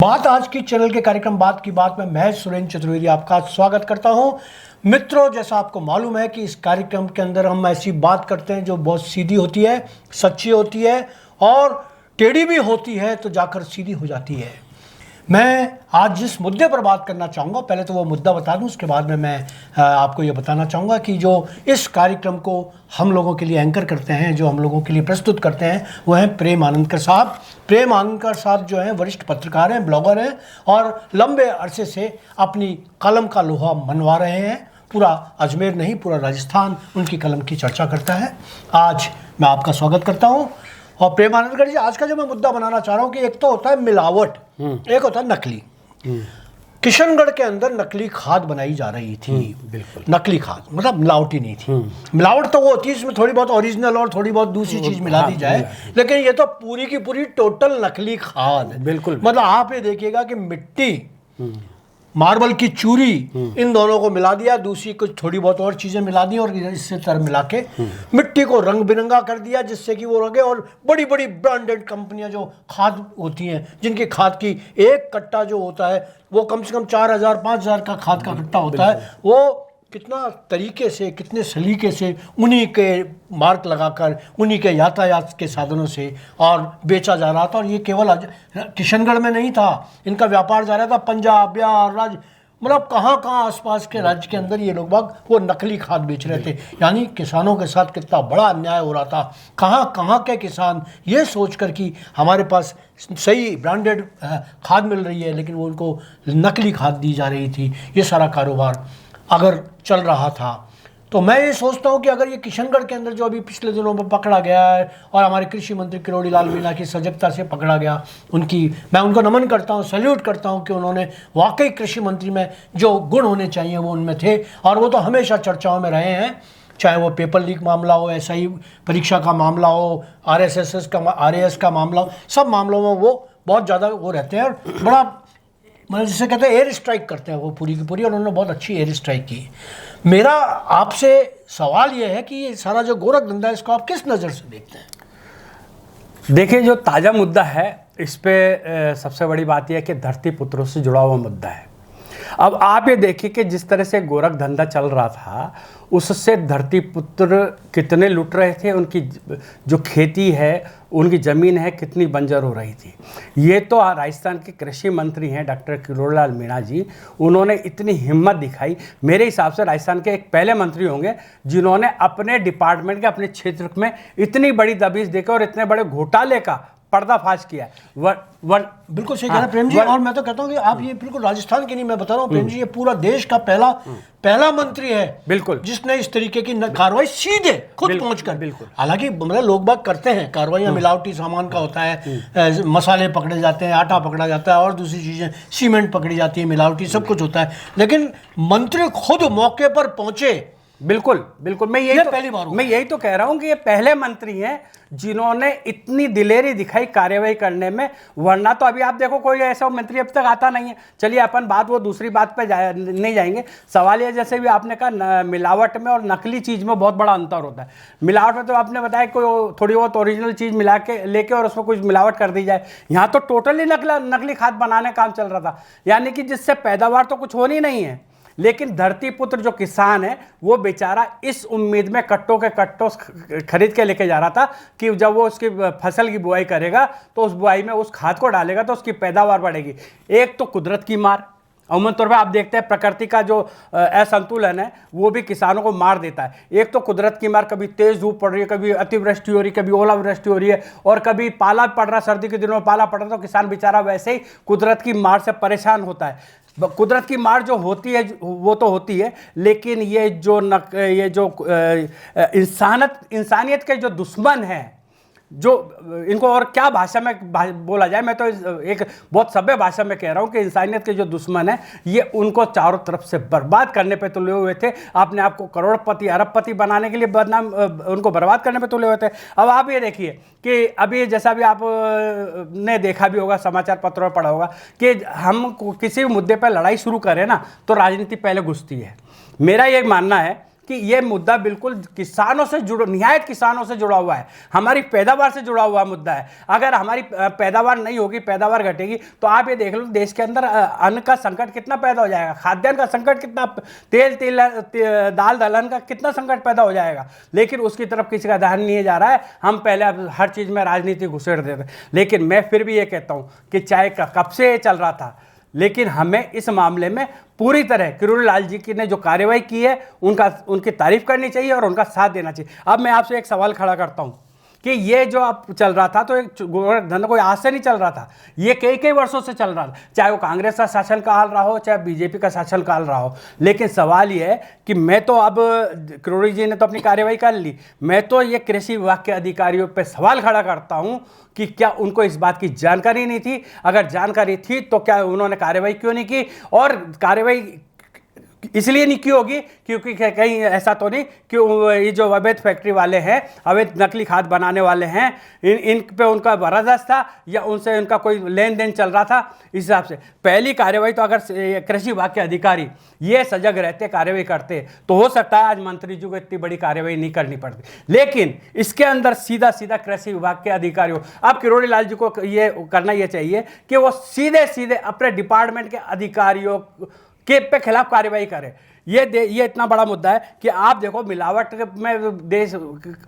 बात आज की चैनल के कार्यक्रम बात की बात में मैं सुरेंद्र चतुर्वेदी आपका स्वागत करता हूं। मित्रों, जैसा आपको मालूम है कि इस कार्यक्रम के अंदर हम ऐसी बात करते हैं जो बहुत सीधी होती है, सच्ची होती है और टेढ़ी भी होती है तो जाकर सीधी हो जाती है। मैं आज जिस मुद्दे पर बात करना चाहूँगा, पहले तो वो मुद्दा बता दूं, उसके बाद में मैं आपको ये बताना चाहूँगा कि जो इस कार्यक्रम को हम लोगों के लिए एंकर करते हैं, जो हम लोगों के लिए प्रस्तुत करते हैं, वो हैं प्रेम आनंदकर साहब। प्रेम आनंदकर साहब जो हैं वरिष्ठ पत्रकार हैं, ब्लॉगर हैं और लंबे अरसे से अपनी कलम का लोहा मनवा रहे हैं। पूरा अजमेर नहीं, पूरा राजस्थान उनकी कलम की चर्चा करता है। आज मैं आपका स्वागत करता हूँ। और प्रेम आनंदकर जी, आज का जो मैं मुद्दा बनाना चाह रहा हूँ कि एक तो होता है मिलावट, एक होता है नकली। किशनगढ़ के अंदर नकली खाद बनाई जा रही थी। बिल्कुल नकली खाद मतलब मिलावटी नहीं थी। मिलावट तो वो होती है इसमें थोड़ी बहुत ओरिजिनल और थोड़ी बहुत दूसरी चीज मिला दी जाए, लेकिन ये तो पूरी की पूरी टोटल नकली खाद। बिल्कुल मतलब आप ये देखिएगा कि मिट्टी, मार्बल की चूरी, इन दोनों को मिला दिया, दूसरी कुछ थोड़ी बहुत और चीजें मिला दी और इससे तरह मिला के मिट्टी को रंग बिरंगा कर दिया, जिससे कि वो रंगे। और बड़ी बड़ी ब्रांडेड कंपनियां जो खाद होती हैं, जिनकी खाद की एक कट्टा जो होता है वो कम से कम 4,000 5,000 का खाद का कट्टा होता है, वो कितना तरीके से, कितने सलीके से उन्हीं के मार्क लगाकर, उन्हीं के यातायात के साधनों से और बेचा जा रहा था। और ये केवल किशनगढ़ में नहीं था, इनका व्यापार जा रहा था पंजाब, बिहार, मतलब कहाँ कहाँ आसपास के राज्य के अंदर ये लोग बाग वो नकली खाद बेच रहे थे। यानी किसानों के साथ कितना बड़ा अन्याय हो रहा था। कहाँ कहाँ के किसान ये सोचकर कि हमारे पास सही ब्रांडेड खाद मिल रही है, लेकिन वो उनको नकली खाद दी जा रही थी। ये सारा कारोबार अगर चल रहा था तो मैं ये सोचता हूँ कि अगर ये किशनगढ़ के अंदर जो अभी पिछले दिनों में पकड़ा गया है और हमारे कृषि मंत्री किरोड़ी लाल मीणा की सजगता से पकड़ा गया, मैं उनको नमन करता हूँ, सैल्यूट करता हूँ कि उन्होंने वाकई कृषि मंत्री में जो गुण होने चाहिए वो उनमें थे और वो तो हमेशा चर्चाओं में रहे हैं। चाहे वो पेपर लीक मामला हो, SI परीक्षा का मामला हो, RAS का मामला हो, सब मामलों में वो बहुत ज़्यादा वो रहते हैं और बड़ा मतलब जिसे कहते हैं एयर स्ट्राइक करते हैं वो पूरी की पूरी, और उन्होंने बहुत अच्छी एयर स्ट्राइक की। मेरा आपसे सवाल ये है कि ये सारा जो गोरख धंधा है, इसको आप किस नज़र से देखते हैं? देखिए, जो ताज़ा मुद्दा है इस पे सबसे बड़ी बात यह है कि धरती पुत्रों से जुड़ा हुआ मुद्दा है। अब आप ये देखिए कि जिस तरह से गोरख धंधा चल रहा था, उससे धरती पुत्र कितने लुट रहे थे। उनकी जो खेती है, उनकी ज़मीन है, कितनी बंजर हो रही थी। ये तो राजस्थान के कृषि मंत्री हैं डॉक्टर किरोड़ी लाल मीणा जी, उन्होंने इतनी हिम्मत दिखाई। मेरे हिसाब से राजस्थान के एक पहले मंत्री होंगे जिन्होंने अपने डिपार्टमेंट के, अपने क्षेत्र में इतनी बड़ी दबिश देकर और इतने बड़े घोटाले का पर्दाफाश किया है। बिल्कुल सही कह रहे हैं प्रेम जी। और मैं तो कहता हूँ कि आप ये बिल्कुल राजस्थान की नहीं, मैं बता रहा हूँ प्रेम जी, ये पूरा देश का पहला मंत्री है बिल्कुल जिसने इस तरीके की कार्रवाई सीधे खुद पहुंचकर। बिल्कुल, हालांकि मतलब लोग बाग करते हैं कार्रवाइयाँ, मिलावटी सामान का होता है, मसाले पकड़े जाते हैं, आटा पकड़ा जाता है और दूसरी चीजें, सीमेंट पकड़ी जाती है, मिलावटी सब कुछ होता है, लेकिन मंत्री खुद मौके पर पहुंचे। बिल्कुल बिल्कुल, मैं यही तो कह रहा हूं कि ये पहले मंत्री हैं जिन्होंने इतनी दिलेरी दिखाई कार्रवाई करने में, वरना तो अभी आप देखो कोई ऐसा मंत्री अब तक आता नहीं है। चलिए अपन वो दूसरी बात पे नहीं जाएंगे। सवाल ये, जैसे भी आपने कहा, मिलावट में और नकली चीज में बहुत बड़ा अंतर होता है। मिलावट में तो आपने बताया कोई थोड़ी बहुत ओरिजिनल चीज मिला के लेके और उसमें कुछ मिलावट कर दी जाए। यहाँ तो टोटली नकली खाद बनाने का काम चल रहा था, यानी कि जिससे पैदावार तो कुछ होनी नहीं है, लेकिन धरती पुत्र जो किसान है वो बेचारा इस उम्मीद में कट्टों के कट्टों खरीद के लेके जा रहा था कि जब वो उसकी फसल की बुआई करेगा तो उस बुआई में उस खाद को डालेगा तो उसकी पैदावार बढ़ेगी। एक तो कुदरत की मार, अमूमन तौर पर आप देखते हैं प्रकृति का जो असंतुलन है वो भी किसानों को मार देता है। एक तो कुदरत की मार, कभी तेज धूप पड़ रही है, कभी अतिवृष्टि हो रही है, कभी ओलावृष्टि हो रही है और कभी पाला पड़ रहा, सर्दी के दिनों में पाला पड़ रहा, तो किसान बेचारा वैसे ही कुदरत की मार से परेशान होता है। कुदरत की मार जो होती है वो तो होती है, लेकिन ये जो इंसानियत के जो दुश्मन हैं, जो इनको और क्या भाषा में बोला जाए, मैं तो एक बहुत सभ्य भाषा में कह रहा हूँ कि इंसानियत के जो दुश्मन है ये उनको चारों तरफ से बर्बाद करने पे तुले हुए थे। अपने आप को करोड़पति अरबपति बनाने के लिए बदनाम, उनको बर्बाद करने पे तुले हुए थे। अब आप ये देखिए कि अभी जैसा भी आप ने देखा भी होगा, समाचार पत्रों में पढ़ा होगा कि हम किसी भी मुद्दे पर लड़ाई शुरू करें ना तो राजनीति पहले घुसती है। मेरा ये मानना है कि ये मुद्दा बिल्कुल किसानों से निहायत किसानों से जुड़ा हुआ है, हमारी पैदावार से जुड़ा हुआ मुद्दा है। अगर हमारी पैदावार नहीं होगी, पैदावार घटेगी, तो आप ये देख लो देश के अंदर अन्न का संकट कितना पैदा हो जाएगा, खाद्यान्न का संकट कितना, दाल दलहन का कितना संकट पैदा हो जाएगा। लेकिन उसकी तरफ किसी का ध्यान नहीं जा रहा है। हम पहले अब हर चीज में राजनीति घुसेड़ देते। लेकिन मैं फिर भी ये कहता हूं कि चाहे कब से ये चल रहा था, लेकिन हमें इस मामले में पूरी तरह किरोड़ी लाल जी की ने जो कार्रवाई की है उनकी तारीफ करनी चाहिए और उनका साथ देना चाहिए। अब मैं आपसे एक सवाल खड़ा करता हूं कि ये जो अब चल रहा था, तो एक गोरख धंधा कोई आज से नहीं चल रहा था, ये कई कई वर्षों से चल रहा था, चाहे वो कांग्रेस का शासनकाल रहा हो, चाहे बीजेपी का शासनकाल रहा हो। लेकिन सवाल ये है कि मैं तो अब किरोड़ी जी ने तो अपनी कार्रवाई कर ली, मैं तो ये कृषि विभाग के अधिकारियों पे सवाल खड़ा करता हूं कि क्या उनको इस बात की जानकारी नहीं थी? अगर जानकारी थी तो क्या उन्होंने कार्रवाई क्यों नहीं की? और कार्रवाई इसलिए नहीं की होगी क्योंकि कहीं ऐसा तो नहीं कि ये जो अवैध फैक्ट्री वाले हैं, अवैध नकली खाद बनाने वाले हैं, इन पे उनका बर्दाश्त था या उनसे उनका कोई लेन देन चल रहा था? इस हिसाब से पहली कार्रवाई तो अगर कृषि विभाग के अधिकारी ये सजग रहते, कार्रवाई करते, तो हो सकता है आज मंत्री जी को इतनी बड़ी कार्रवाई नहीं करनी पड़ती। लेकिन इसके अंदर सीधा सीधा कृषि विभाग के अधिकारियों, अब किरोड़ी लाल जी को ये करना ये चाहिए कि वो सीधे सीधे अपने डिपार्टमेंट के अधिकारियों के पे खिलाफ कार्रवाई करें। ये इतना बड़ा मुद्दा है कि आप देखो मिलावट में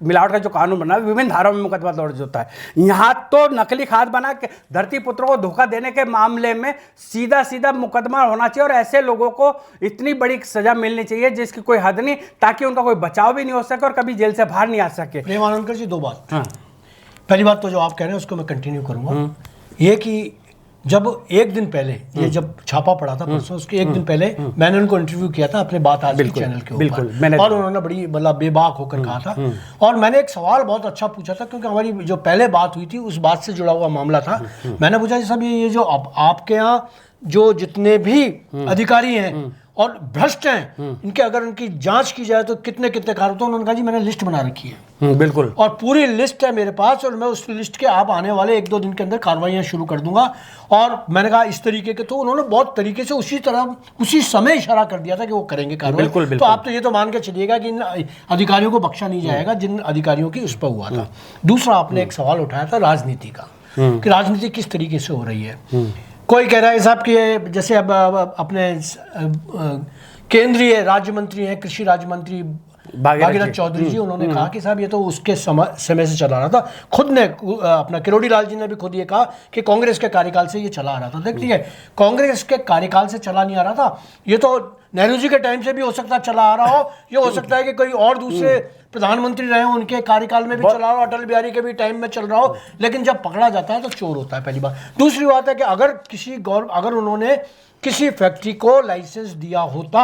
मिलावट का जो कानून बना है, विभिन्न धाराओं में मुकदमा दर्ज होता है। यहाँ तो नकली खाद बना के धरती पुत्रों को धोखा देने के मामले में सीधा सीधा मुकदमा होना चाहिए और ऐसे लोगों को इतनी बड़ी सजा मिलनी चाहिए जिसकी कोई हद नहीं, ताकि उनका कोई बचाव भी नहीं हो सके और कभी जेल से बाहर नहीं आ सके। प्रेम आनंदकर जी, दो बात। हाँ। पहली बात तो जो आप कह रहे हैं उसको मैं कंटिन्यू करूंगा, ये कि जब एक दिन पहले ये जब छापा पड़ा था परसों, उसके एक दिन पहले मैंने उनको इंटरव्यू किया था अपने बात आज के चैनल के ऊपर, और उन्होंने बड़ी मतलब बेबाक होकर कहा था। और मैंने एक सवाल बहुत अच्छा पूछा था, क्योंकि हमारी जो पहले बात हुई थी उस बात से जुड़ा हुआ मामला था। मैंने पूछा जी साहब, ये जो आपके यहाँ जो जितने भी अधिकारी हैं और भ्रष्ट हैं, इनके अगर उनकी जांच की जाए तो कितने कितने कार्य? तो उन्होंने कहा जी मैंने लिस्ट बना रखी है। बिल्कुल, और पूरी लिस्ट है मेरे पास, और मैं उस लिस्ट के आप आने वाले 1-2 दिन के अंदर कार्रवाइयां शुरू कर दूंगा। और मैंने कहा इस तरीके के, तो उन्होंने बहुत तरीके से उसी समय इशारा कर दिया था कि वो करेंगे कार्रवाई। तो आप तो ये तो मान के चलिएगा कि इन अधिकारियों को बख्शा नहीं जाएगा जिन अधिकारियों की उस पर हुआ था। दूसरा, आपने एक सवाल उठाया था राजनीति का, कि राजनीति किस तरीके से हो रही है। कोई कह रहा है साहब कि जैसे अब अपने केंद्रीय राज्य मंत्री हैं, कृषि राज्य मंत्री भागीरथ चौधरी जी, उन्होंने कहा कि साहब ये तो उसके समय से चला रहा था। खुद ने अपना किरोड़ी लाल जी ने भी खुद ये कहा कि कांग्रेस के कार्यकाल से ये चला आ रहा था। देखिए, कांग्रेस के कार्यकाल से चला नहीं आ रहा था, ये तो नेहरू जी के टाइम से भी हो सकता है चला आ रहा हो, ये हो सकता है कि कोई और दूसरे प्रधानमंत्री रहे हो उनके कार्यकाल में भी चला रहा हो, अटल बिहारी के भी टाइम में चल रहा हो। लेकिन जब पकड़ा जाता है तो चोर होता है, पहली बात। दूसरी बात है कि अगर उन्होंने किसी फैक्ट्री को लाइसेंस दिया होता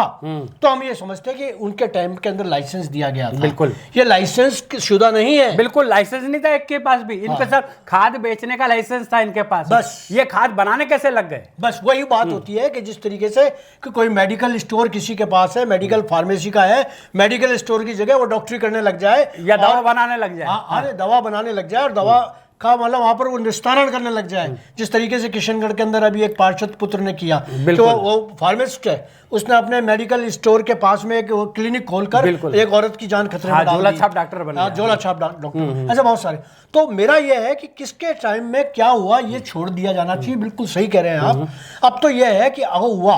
तो हम ये समझते हैं कि उनके टाइम के अंदर लाइसेंस दिया गया था। बिल्कुल, ये लाइसेंस शुदा नहीं है। बिल्कुल लाइसेंस नहीं था इनके पास भी। इनके साथ खाद बेचने का लाइसेंस था इनके पास, बस ये खाद बनाने कैसे लग गए? बस वही बात होती है कि जिस तरीके से कि कोई मेडिकल स्टोर किसी के पास है, मेडिकल फार्मेसी का है, मेडिकल स्टोर की जगह वो डॉक्टरी करने लग जाए या दवा बनाने लग जाए। अरे दवा बनाने लग जाए और दवा का मतलब वहां पर वो निस्तारण करने लग जाए। जिस तरीके से किशनगढ़ के अंदर अभी एक पार्षद पुत्र ने किया, तो वो फार्मासिस्ट है, उसने अपने मेडिकल स्टोर के पास में एक क्लिनिक खोलकर एक औरत की जान खतरे में डाल दी। झोला छाप डॉक्टर बन गया। झोला छाप डॉक्टर, ऐसे बहुत सारे। तो मेरा यह है कि किसके टाइम में क्या हुआ ये छोड़ दिया जाना चाहिए। बिल्कुल सही कह रहे हैं आप। अब तो यह है कि अगर हुआ,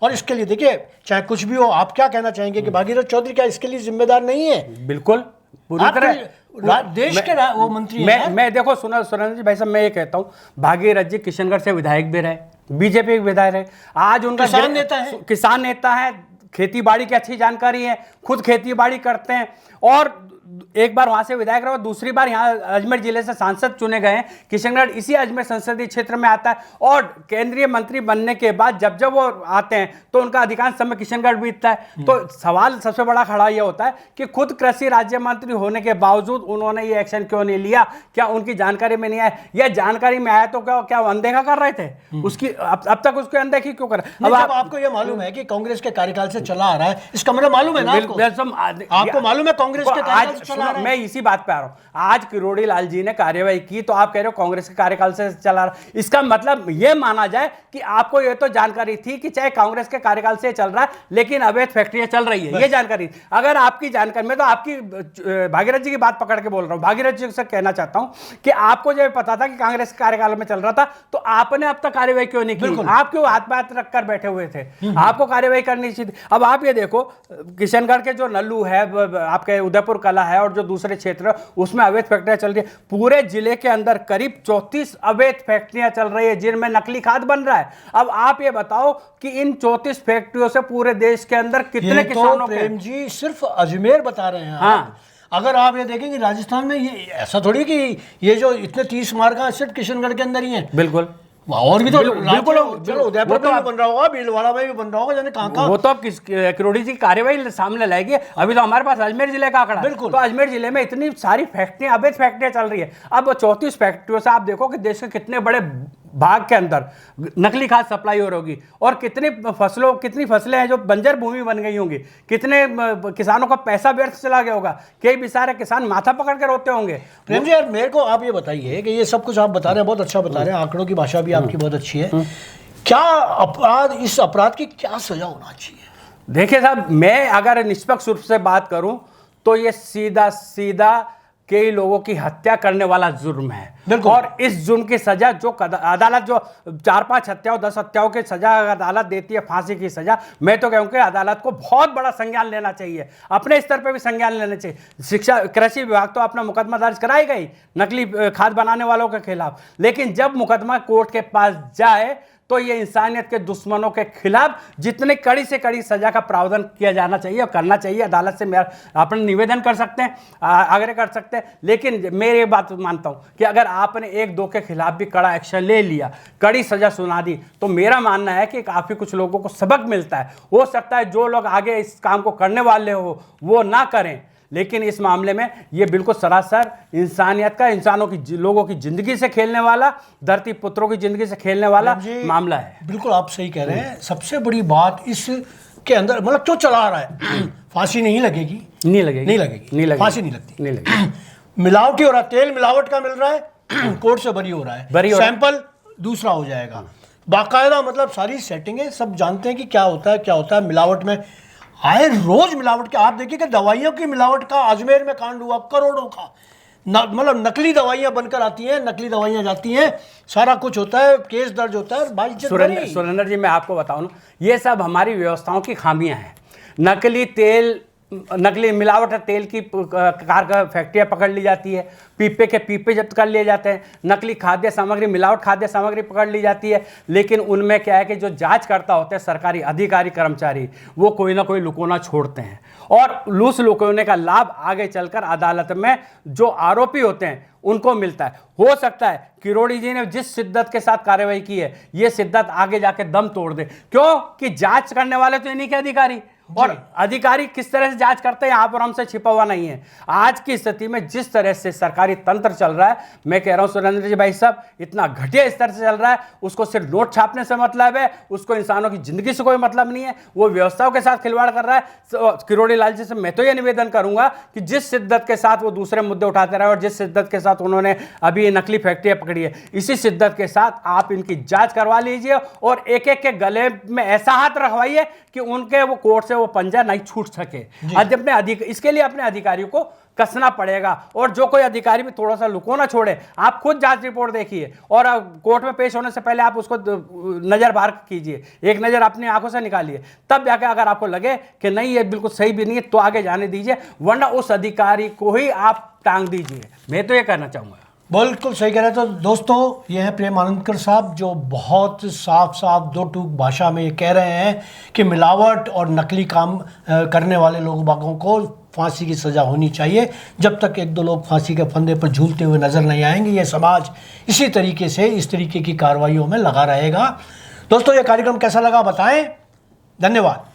और इसके लिए देखिए चाहे कुछ भी हो, आप क्या कहना चाहेंगे कि भागीरथ चौधरी क्या इसके लिए जिम्मेदार नहीं है? बिल्कुल, पूरी तरह देश के वो मंत्री मैं देखो सुरेंद्र जी भाई साहब, मैं ये कहता हूँ, भागीरथ जी किशनगढ़ से विधायक भी रहे, बीजेपी के विधायक रहे, आज उनका किसान नेता है, खेती बाड़ी की अच्छी जानकारी है, खुद खेती बाड़ी करते हैं, और एक बार वहां से विधायक रहे, दूसरी बार यहाँ अजमेर जिले से सांसद चुने गए हैं। किशनगढ़ इसी अजमेर संसदीय क्षेत्र में आता है, और केंद्रीय मंत्री बनने के बाद जब जब वो आते हैं तो उनका अधिकांश समय किशनगढ़ बीतता है। तो सवाल सबसे बड़ा खड़ा ये होता है कि खुद कृषि राज्य मंत्री होने के बावजूद उन्होंने ये एक्शन क्यों नहीं लिया? क्या उनकी जानकारी में नहीं आया, या जानकारी में आया तो क्या वो अनदेखा कर रहे थे उसकी? अब तक उसकी अनदेखी क्यों कर? अब आपको ये मालूम है कि कांग्रेस के कार्यकाल से चला आ रहा है, इसका मतलब मालूम है ना आपको मालूम है कांग्रेस के चला रहा है। मैं इसी बात पे आ रहा हूं। आज किरोड़ी लाल जी ने कार्यवाही की तो आप कह रहे हो कांग्रेस के कार्यकाल से चला रहा। इसका मतलब यह माना जाए कि आपको यह तो जानकारी थी कि चाहे कांग्रेस के कार्यकाल से चल रहा है लेकिन अवैध फैक्ट्रियां चल रही है, यह जानकारी। अगर आपकी जानकारी, मैं तो आपकी भागीरथ जी की बात पकड़ के बोल रहा हूं, भागीरथ जी से कहना चाहता हूं कि आपको जब पता था कि कांग्रेस के कार्यकाल में चल रहा था तो आपने अब तक कार्यवाही क्यों नहीं की? आप क्यों हाथ पे हाथ रखकर बैठे हुए थे? आपको कार्यवाही करनी चाहिए थी। अब आप ये देखो, किशनगढ़ के जो नल्लू है, आपके उदयपुर कला है और जो दूसरे क्षेत्र उसमें अवैध फैक्ट्रियां चल रही है। पूरे जिले के अंदर करीब 34 अवैध फैक्ट्रियां चल रही है जिनमें नकली खाद बन रहा है। अब आप ये बताओ कि इन 34 फैक्ट्रियों से पूरे देश के अंदर कितने किसानों के? प्रेम जी सिर्फ अजमेर बता रहे हैं। हाँ, अगर आप ये देखेंगे राजस्थान में, ये ऐसा थोड़ी कि ये जो इतने 30 मार्का सिर्फ किशनगढ़ के अंदर ही है। बिल्कुल, और भी तो बिल्कुल चलो उदयपुर में भी बन रहा होगा, भीलवाड़ा में भी बन रहा होगा, जाने कहां। वो तो अब किरोड़ी जी की कार्यवाही सामने लाएगी। अभी तो हमारे पास अजमेर जिले का आंकड़ा, बिल्कुल। तो अजमेर जिले में इतनी सारी फैक्ट्रियां, अवैध फैक्ट्रियां चल रही है। अब 34 फैक्ट्रियों से आप देखो कि देश के कितने बड़े भाग के अंदर नकली खाद सप्लाई हो रही होगी और कितनी फसलें हैं जो बंजर भूमि बन गई होंगी, कितने किसानों का पैसा व्यर्थ चला गया होगा, कई बेचारे किसान माथा पकड़ के रोते होंगे। प्रेम जी यार, मेरे को आप ये बताइए कि ये सब कुछ आप बता रहे हैं, बहुत अच्छा बता रहे हैं, आंकड़ों की भाषा भी आपकी बहुत अच्छी है। क्या इस अपराध की क्या सजा होना चाहिए? देखिए साहब, मैं अगर निष्पक्ष रूप से बात करूं तो ये सीधा सीधा कई लोगों की हत्या करने वाला जुर्म है। और इस जुर्म की सजा जो अदालत जो 4-5 हत्याओं 10 हत्याओं की सजा अदालत देती है, फांसी की सजा, मैं तो कहूँ कि अदालत को बहुत बड़ा संज्ञान लेना चाहिए, अपने स्तर पे भी संज्ञान लेना चाहिए। शिक्षा कृषि विभाग तो अपना मुकदमा दर्ज कराएगा ही नकली खाद बनाने वालों के खिलाफ, लेकिन जब मुकदमा कोर्ट के पास जाए तो ये इंसानियत के दुश्मनों के खिलाफ जितने कड़ी से कड़ी सजा का प्रावधान किया जाना चाहिए और करना चाहिए। अदालत से मेरा अपना निवेदन कर सकते हैं, आग्रह कर सकते हैं। लेकिन मेरी ये बात मानता हूं कि अगर आपने 1-2 के खिलाफ भी कड़ा एक्शन ले लिया, कड़ी सजा सुना दी, तो मेरा मानना है कि काफ़ी कुछ लोगों को सबक मिलता है। हो सकता है जो लोग आगे इस काम को करने वाले हो वो ना करें, लेकिन इस मामले में ये बिल्कुल सरासर इंसानियत का, इंसानों की, लोगों की जिंदगी से खेलने वाला, धरती पुत्रों की जिंदगी से खेलने वाला मामला है। बिल्कुल आप सही कह रहे हैं। सबसे बड़ी बात इसके अंदर, मतलब क्यों चला रहा है, फांसी नहीं लगेगी, नहीं लगेगी, फांसी नहीं लगती, मिलावटी हो रहा है, तेल मिलावट का मिल रहा है, कोर्ट से बरी हो रहा है, सैंपल दूसरा हो जाएगा, बाकायदा, मतलब सारी सेटिंगें, सब जानते हैं कि क्या होता है मिलावट में। आए रोज मिलावट के, आप देखिए कि दवाइयों की मिलावट का अजमेर में कांड हुआ, करोड़ों का, मतलब नकली दवाइयां बनकर आती हैं, नकली दवाइयां जाती हैं, सारा कुछ होता है, केस दर्ज होता है। सुरेंद्र जी, मैं आपको बताऊं ना, ये सब हमारी व्यवस्थाओं की खामियां हैं। नकली तेल, नकली मिलावट तेल की कार फैक्ट्रियां पकड़ ली जाती है, पीपे के पीपे जब्त कर लिए जाते हैं, नकली खाद्य सामग्री, मिलावट खाद्य सामग्री पकड़ ली जाती है। लेकिन उनमें क्या है कि जो जांच करता होते हैं सरकारी अधिकारी कर्मचारी, वो कोई ना कोई लुकोना छोड़ते हैं और लूस लुकोने का लाभ आगे चलकर अदालत में जो आरोपी होते हैं उनको मिलता है। हो सकता है किरोड़ी जी ने जिस शिद्दत के साथ कार्रवाई की है, ये शिद्दत आगे जाके दम तोड़ दे, क्यों कि जांच करने वाले तो इन्हीं के अधिकारी, और अधिकारी किस तरह से जांच करते हैं यहाँ पर हमसे छिपा हुआ नहीं है। आज की स्थिति में जिस तरह से सरकारी तंत्र चल रहा है, मैं कह रहा हूं सुरेंद्र जी भाई साहब, इतना घटिया स्तर से चल रहा है, उसको सिर्फ नोट छापने से मतलब है, उसको इंसानों की जिंदगी से कोई मतलब नहीं है, वो व्यवस्थाओं के साथ खिलवाड़ कर रहा है। किरोड़ी लाल जी से मैं तो ये निवेदन करूंगा कि जिस शिद्दत के साथ वो दूसरे मुद्दे उठाते रहे और जिस शिद्दत के साथ उन्होंने अभी नकली फैक्ट्रियां पकड़ी है, इसी शिद्दत के साथ आप इनकी जांच करवा लीजिए और एक एक के गले में ऐसा हाथ रखवाइए कि उनके वो कोर्ट से वो पंजा नहीं छूट सके। इसके लिए अपने अधिकारियों को कसना पड़ेगा, और जो कोई अधिकारी भी थोड़ा सा लुको ना छोड़े, आप खुद जांच रिपोर्ट देखिए और कोर्ट में पेश होने से पहले आप उसको नजर बाहर कीजिए, एक नजर अपनी आंखों से निकालिए, तब जाकर अगर आपको लगे कि नहीं ये बिल्कुल सही भी नहीं है तो आगे जाने दीजिए, वरना उस अधिकारी को ही आप टांग दीजिए। मैं तो ये कहना चाहूंगा। बिल्कुल सही कह रहे हैं। तो दोस्तों, ये हैं प्रेम आनंदकर साहब, जो बहुत साफ साफ दो टूक भाषा में ये कह रहे हैं कि मिलावट और नकली काम करने वाले लोगों को फांसी की सज़ा होनी चाहिए। जब तक 1-2 लोग फांसी के फंदे पर झूलते हुए नज़र नहीं आएंगे, ये समाज इसी तरीके से इस तरीके की कार्रवाइयों में लगा रहेगा। दोस्तों, ये कार्यक्रम कैसा लगा बताएं। धन्यवाद।